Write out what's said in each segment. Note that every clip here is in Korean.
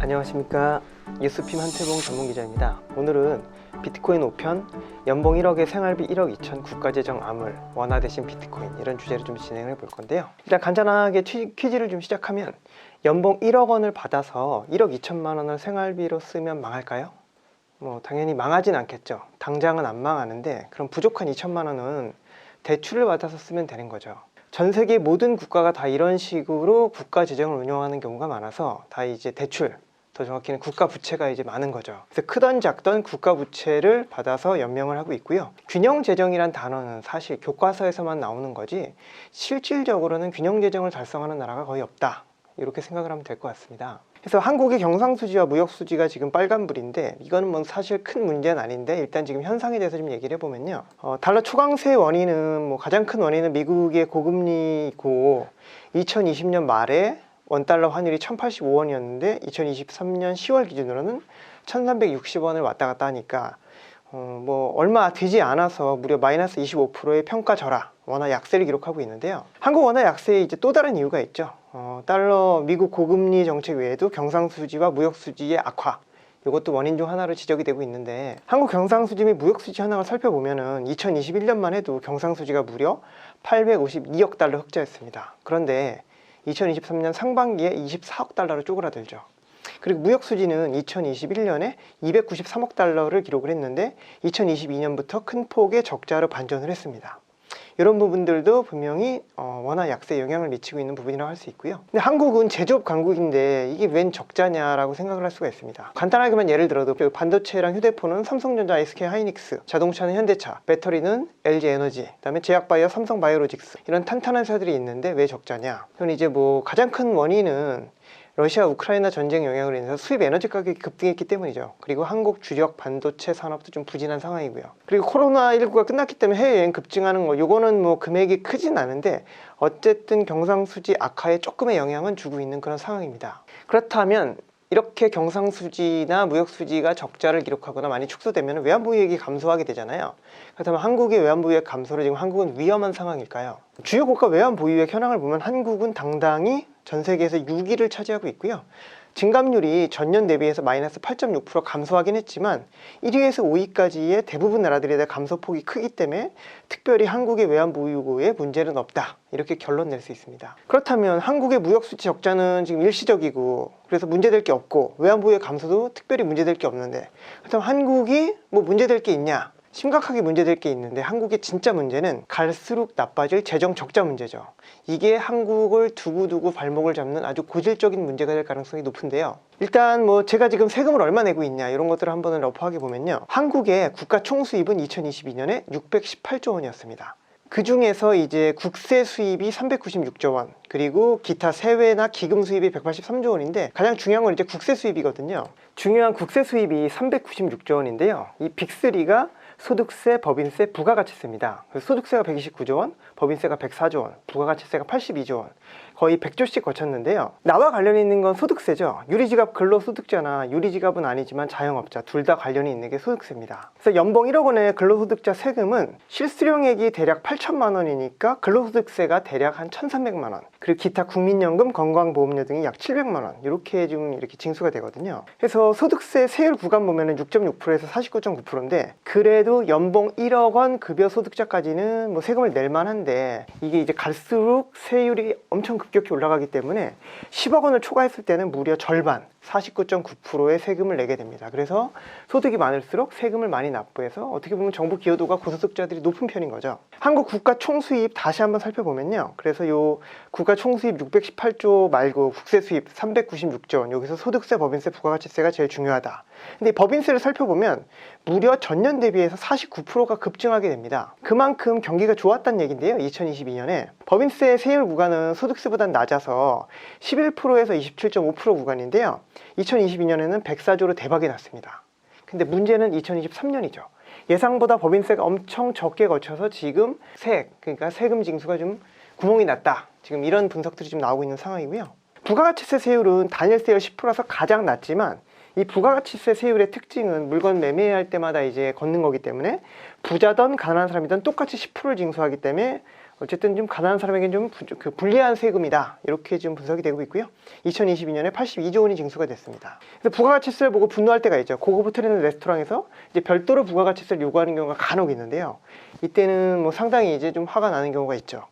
안녕하십니까. 뉴스핌 한태봉 전문기자입니다. 오늘은 비트코인 5편 연봉 1억에 생활비 1억 2천 국가재정 암울 원화 대신 비트코인 이런 주제를 좀 진행을 해볼 건데요. 일단 간단하게 퀴즈를 좀 시작하면 연봉 1억 원을 받아서 1억 2천만 원을 생활비로 쓰면 망할까요? 당연히 망하진 않겠죠. 당장은 안 망하는데 그럼 부족한 2천만 원은 대출을 받아서 쓰면 되는 거죠. 전 세계 모든 국가가 다 이런 식으로 국가 재정을 운영하는 경우가 많아서 다 이제 대출, 더 정확히는 국가 부채가 이제 많은 거죠. 그래서 크던 작던 국가 부채를 받아서 연명을 하고 있고요. 균형 재정이란 단어는 사실 교과서에서만 나오는 거지 실질적으로는 균형 재정을 달성하는 나라가 거의 없다. 이렇게 생각을 하면 될 것 같습니다. 그래서 한국의 경상수지와 무역수지가 지금 빨간불인데 이거는 뭐 사실 큰 문제는 아닌데 일단 지금 현상에 대해서 좀 얘기를 해보면요. 달러 초강세 원인은 가장 큰 원인은 미국의 고금리고 2020년 말에 원달러 환율이 1085원이었는데 2023년 10월 기준으로는 1360원을 왔다 갔다 하니까 얼마 되지 않아서 무려 마이너스 25%의 평가 절하, 원화 약세를 기록하고 있는데요. 한국 원화 약세에 이제 또 다른 이유가 있죠. 미국 고금리 정책 외에도 경상수지와 무역수지의 악화, 이것도 원인 중 하나로 지적이 되고 있는데 한국 경상수지 및 무역수지 현황을 살펴보면은 2021년만 해도 경상수지가 무려 852억 달러 흑자였습니다. 그런데 2023년 상반기에 24억 달러로 쪼그라들죠. 그리고 무역수지는 2021년에 293억 달러를 기록을 했는데 2022년부터 큰 폭의 적자로 반전을 했습니다. 이런 부분들도 분명히 원화 약세에 영향을 미치고 있는 부분이라고 할 수 있고요. 근데 한국은 제조업 강국인데 이게 웬 적자냐라고 생각을 할 수가 있습니다. 간단하게만 예를 들어도 반도체랑 휴대폰은 삼성전자, SK하이닉스, 자동차는 현대차, 배터리는 LG에너지, 그다음에 제약바이오 삼성바이오로직스 이런 탄탄한 회사들이 있는데 왜 적자냐? 그건 이제 가장 큰 원인은 러시아 우크라이나 전쟁 영향으로 인해서 수입 에너지 가격이 급등했기 때문이죠. 그리고 한국 주력 반도체 산업도 좀 부진한 상황이고요. 그리고 코로나19가 끝났기 때문에 해외여행 급증하는 거 요거는 금액이 크진 않은데 어쨌든 경상수지 악화에 조금의 영향은 주고 있는 그런 상황입니다. 그렇다면 이렇게 경상수지나 무역수지가 적자를 기록하거나 많이 축소되면 외환보유액이 감소하게 되잖아요. 그렇다면 한국의 외환보유액 감소로 지금 한국은 위험한 상황일까요? 주요 국가 외환보유액 현황을 보면 한국은 당당히 전 세계에서 6위를 차지하고 있고요. 증감률이 전년 대비해서 마이너스 8.6% 감소하긴 했지만 1위에서 5위까지의 대부분 나라들에 대한 감소폭이 크기 때문에 특별히 한국의 외환보유고에 문제는 없다. 이렇게 결론 낼 수 있습니다. 그렇다면 한국의 무역수지 적자는 지금 일시적이고 그래서 문제될 게 없고 외환보유액 감소도 특별히 문제될 게 없는데 그렇다면 한국이 문제될 게 있냐? 심각하게 문제될 게 있는데 한국의 진짜 문제는 갈수록 나빠질 재정 적자 문제죠. 이게 한국을 두고두고 발목을 잡는 아주 고질적인 문제가 될 가능성이 높은데요. 일단 제가 지금 세금을 얼마 내고 있냐 이런 것들을 한번 러프하게 보면요. 한국의 국가 총수입은 2022년에 618조 원이었습니다. 그 중에서 이제 국세 수입이 396조 원, 그리고 기타 세외나 기금 수입이 183조 원인데 가장 중요한 건 이제 국세 수입이거든요. 중요한 국세 수입이 396조 원인데요. 이 빅3가 소득세, 법인세, 부가가치세입니다. 소득세가 129조 원, 법인세가 104조 원, 부가가치세가 82조 원, 거의 100조씩 거쳤는데요. 나와 관련이 있는 건 소득세죠. 유리지갑 근로소득자나 유리지갑은 아니지만 자영업자 둘 다 관련이 있는 게 소득세입니다. 그래서 연봉 1억 원의 근로소득자 세금은 실수령액이 대략 8천만 원이니까 근로소득세가 대략 한 1,300만 원, 그리고 기타 국민연금, 건강보험료 등이 약 700만 원 이렇게 징수가 되거든요. 그래서 소득세 세율 구간 보면은 6.6%에서 49.9%인데 그래도 연봉 1억 원 급여 소득자까지는 세금을 낼 만한데 이게 이제 갈수록 세율이 엄청 급격히 올라가기 때문에 10억 원을 초과했을 때는 무려 절반 49.9%의 세금을 내게 됩니다. 그래서 소득이 많을수록 세금을 많이 납부해서 어떻게 보면 정부 기여도가 고소득자들이 높은 편인 거죠. 한국 국가 총수입 다시 한번 살펴보면요. 그래서 요 국가 총수입 618조 말고 국세 수입 396조 원, 여기서 소득세, 법인세, 부가가치세가 제일 중요하다. 근데 법인세를 살펴보면 무려 전년 대비해서 49%가 급증하게 됩니다. 그만큼 경기가 좋았다는 얘기인데요. 2022년에 법인세 세율 구간은 소득세보다 낮아서 11%에서 27.5% 구간인데요. 2022년에는 104조로 대박이 났습니다. 근데 문제는 2023년이죠. 예상보다 법인세가 엄청 적게 거쳐서 지금 그러니까 세금 징수가 좀 구멍이 났다. 지금 이런 분석들이 좀 나오고 있는 상황이고요. 부가가치세 세율은 단일세율 10%라서 가장 낮지만 이 부가가치세 세율의 특징은 물건 매매할 때마다 이제 걷는 거기 때문에 부자든 가난한 사람이든 똑같이 10%를 징수하기 때문에 어쨌든 좀 가난한 사람에게는 좀 불리한 세금이다, 이렇게 좀 분석이 되고 있고요. 2022년에 82조 원이 징수가 됐습니다. 그래서 부가가치세를 보고 분노할 때가 있죠. 고급 호텔이나 레스토랑에서 이제 별도로 부가가치세를 요구하는 경우가 간혹 있는데요. 이때는 뭐 상당히 이제 좀 화가 나는 경우가 있죠.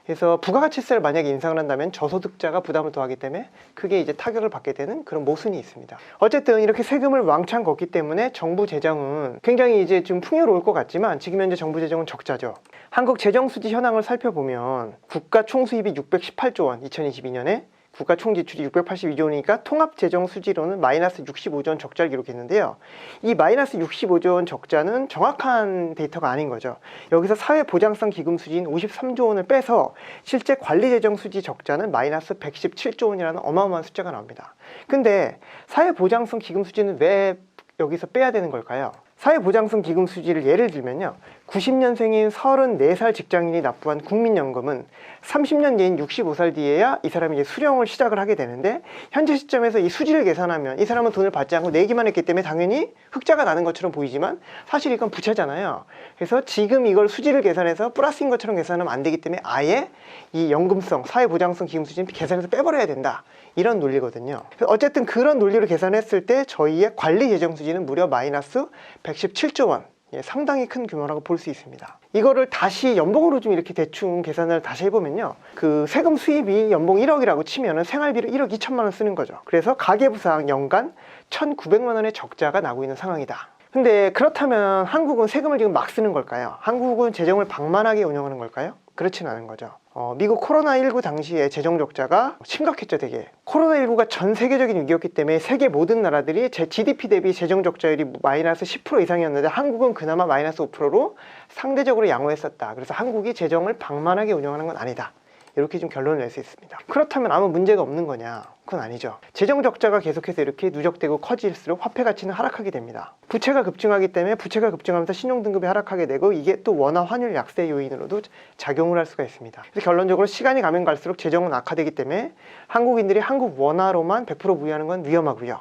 그래서 부가가치세를 만약에 인상을 한다면 저소득자가 부담을 더하기 때문에 크게 이제 타격을 받게 되는 그런 모순이 있습니다. 어쨌든 이렇게 세금을 왕창 걷기 때문에 정부 재정은 굉장히 이제 좀 풍요로울 것 같지만 지금 현재 정부 재정은 적자죠. 한국 재정 수지 현황을 살펴보면 국가 총수입이 618조 원, 2022년에 국가 총지출이 682조 원이니까 통합재정 수지로는 마이너스 65조 원 적자를 기록했는데요. 이 마이너스 65조 원 적자는 정확한 데이터가 아닌 거죠. 여기서 사회보장성 기금 수지인 53조 원을 빼서 실제 관리재정 수지 적자는 마이너스 117조 원이라는 어마어마한 숫자가 나옵니다. 근데 사회보장성 기금 수지는 왜 여기서 빼야 되는 걸까요? 사회보장성 기금 수지를 예를 들면요, 90년생인 34살 직장인이 납부한 국민연금은 30년 뒤인 65살 뒤에야 이 사람이 이제 수령을 시작을 하게 되는데, 현재 시점에서 이 수지를 계산하면 이 사람은 돈을 받지 않고 내기만 했기 때문에 당연히 흑자가 나는 것처럼 보이지만 사실 이건 부채잖아요. 그래서 지금 이걸 수지를 계산해서 플러스인 것처럼 계산하면 안 되기 때문에 아예 이 연금성, 사회보장성 기금 수지는 계산해서 빼버려야 된다, 이런 논리거든요. 어쨌든 그런 논리로 계산했을 때 저희의 관리 재정 수지는 무려 마이너스 117조 원, 상당히 큰 규모라고 볼 수 있습니다. 이거를 다시 연봉으로 좀 이렇게 대충 계산을 다시 해보면요, 그 세금 수입이 연봉 1억이라고 치면은 생활비를 1억 2천만 원 쓰는 거죠. 그래서 가계부상 연간 1,900만 원의 적자가 나고 있는 상황이다. 근데 그렇다면 한국은 세금을 지금 막 쓰는 걸까요? 한국은 재정을 방만하게 운영하는 걸까요? 그렇진 않은 거죠. 미국 코로나19 당시에 재정 적자가 심각했죠, 되게. 코로나19가 전 세계적인 위기였기 때문에 세계 모든 나라들이 GDP 대비 재정 적자율이 마이너스 10% 이상이었는데 한국은 그나마 마이너스 5%로 상대적으로 양호했었다. 그래서 한국이 재정을 방만하게 운영하는 건 아니다, 이렇게 좀 결론을 낼 수 있습니다. 그렇다면 아무 문제가 없는 거냐? 그건 아니죠. 재정 적자가 계속해서 이렇게 누적되고 커질수록 화폐 가치는 하락하게 됩니다. 부채가 급증하기 때문에 부채가 급증하면서 신용등급이 하락하게 되고, 이게 또 원화 환율 약세 요인으로도 작용을 할 수가 있습니다. 그래서 결론적으로 시간이 가면 갈수록 재정은 악화되기 때문에 한국인들이 한국 원화로만 100% 부유하는 건 위험하고요,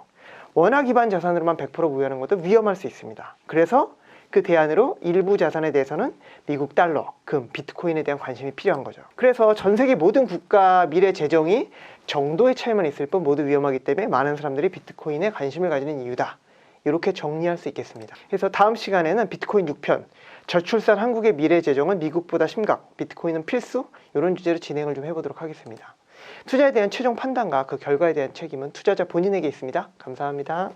원화 기반 자산으로만 100% 부유하는 것도 위험할 수 있습니다. 그래서 그 대안으로 일부 자산에 대해서는 미국 달러, 금, 비트코인에 대한 관심이 필요한 거죠. 그래서 전 세계 모든 국가 미래 재정이 정도의 차이만 있을 뿐 모두 위험하기 때문에 많은 사람들이 비트코인에 관심을 가지는 이유다, 이렇게 정리할 수 있겠습니다. 그래서 다음 시간에는 비트코인 6편, 저출산 한국의 미래 재정은 미국보다 심각, 비트코인은 필수, 이런 주제로 진행을 좀 해보도록 하겠습니다. 투자에 대한 최종 판단과 그 결과에 대한 책임은 투자자 본인에게 있습니다. 감사합니다.